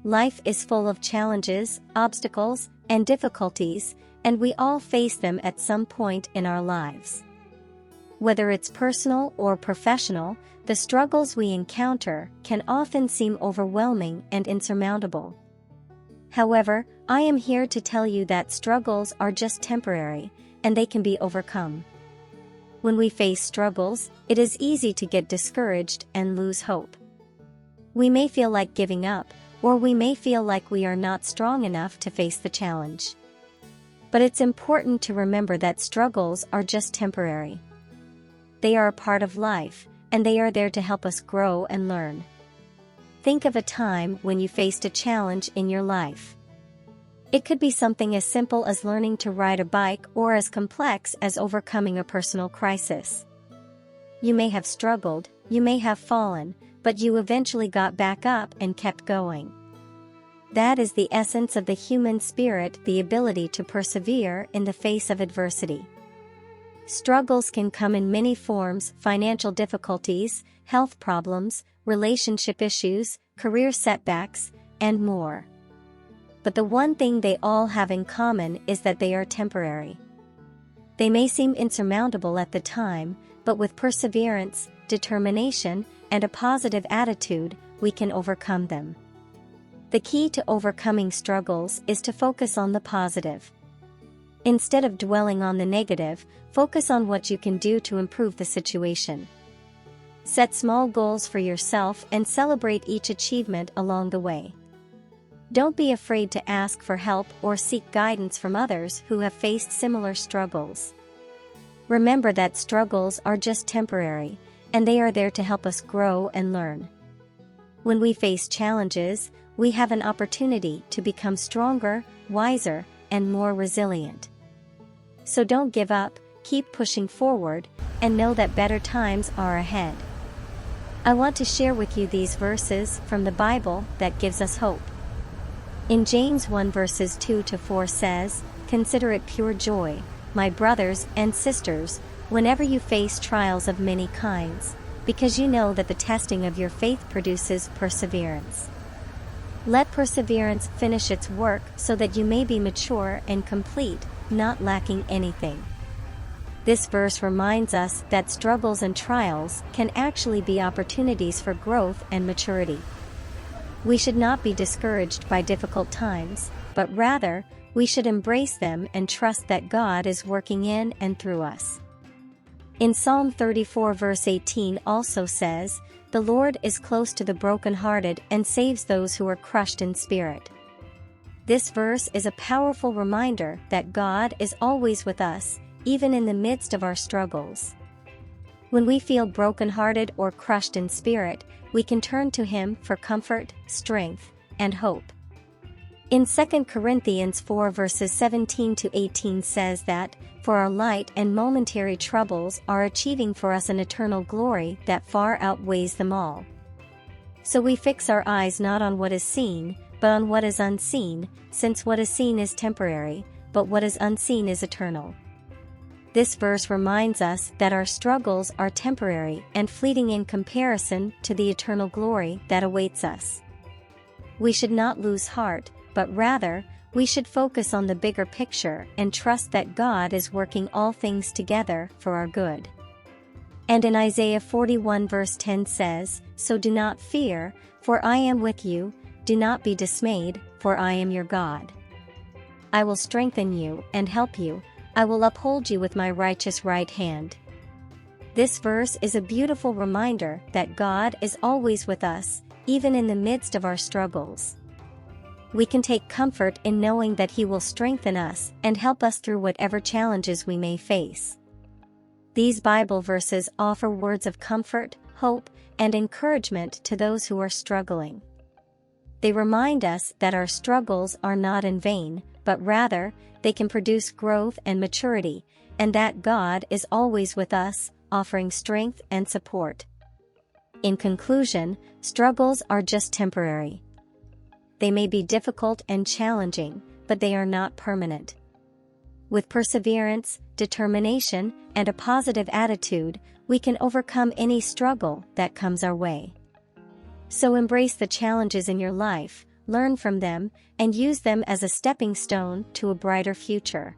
Life is full of challenges, obstacles, and difficulties, and we all face them at some point in our lives. Whether it's personal or professional, the struggles we encounter can often seem overwhelming and insurmountable. However, I am here to tell you that struggles are just temporary, and they can be overcome. When we face struggles, it is easy to get discouraged and lose hope. We may feel like giving up, or we may feel like we are not strong enough to face the challenge. But it's important to remember that struggles are just temporary. They are a part of life, and they are there to help us grow and learn. Think of a time when you faced a challenge in your life. It could be something as simple as learning to ride a bike or as complex as overcoming a personal crisis. You may have struggled, you may have fallen, but you eventually got back up and kept going. That is the essence of the human spirit, the ability to persevere in the face of adversity. Struggles can come in many forms: financial difficulties, health problems, relationship issues, career setbacks, and more. But the one thing they all have in common is that they are temporary. They may seem insurmountable at the time, but with perseverance, determination, and a positive attitude, we can overcome them. The key to overcoming struggles is to focus on the positive. Instead of dwelling on the negative, focus on what you can do to improve the situation. Set small goals for yourself and celebrate each achievement along the way. Don't be afraid to ask for help or seek guidance from others who have faced similar struggles. Remember that struggles are just temporary, and they are there to help us grow and learn. When we face challenges, we have an opportunity to become stronger, wiser, and more resilient. So don't give up, keep pushing forward, and know that better times are ahead. I want to share with you these verses from the Bible that gives us hope. In James 1 verses 2-4 says, "Consider it pure joy, my brothers and sisters, whenever you face trials of many kinds, because you know that the testing of your faith produces perseverance. Let perseverance finish its work so that you may be mature and complete, not lacking anything." This verse reminds us that struggles and trials can actually be opportunities for growth and maturity. We should not be discouraged by difficult times, but rather, we should embrace them and trust that God is working in and through us. In Psalm 34 verse 18 also says, "The Lord is close to the brokenhearted and saves those who are crushed in spirit." This verse is a powerful reminder that God is always with us, even in the midst of our struggles. When we feel brokenhearted or crushed in spirit, we can turn to Him for comfort, strength, and hope. In 2 Corinthians 4 verses 17-18 says that, "For our light and momentary troubles are achieving for us an eternal glory that far outweighs them all." So we fix our eyes not on what is seen, but on what is unseen, since what is seen is temporary, but what is unseen is eternal. This verse reminds us that our struggles are temporary and fleeting in comparison to the eternal glory that awaits us. We should not lose heart, but rather, we should focus on the bigger picture and trust that God is working all things together for our good. And in Isaiah 41 verse 10 says, "So do not fear, for I am with you, do not be dismayed, for I am your God. I will strengthen you and help you, I will uphold you with my righteous right hand." This verse is a beautiful reminder that God is always with us, even in the midst of our struggles. We can take comfort in knowing that He will strengthen us and help us through whatever challenges we may face. These Bible verses offer words of comfort, hope, and encouragement to those who are struggling. They remind us that our struggles are not in vain, but rather, they can produce growth and maturity, and that God is always with us, offering strength and support. In conclusion, struggles are just temporary. They may be difficult and challenging, but they are not permanent. With perseverance, determination, and a positive attitude, we can overcome any struggle that comes our way. So embrace the challenges in your life, learn from them, and use them as a stepping stone to a brighter future.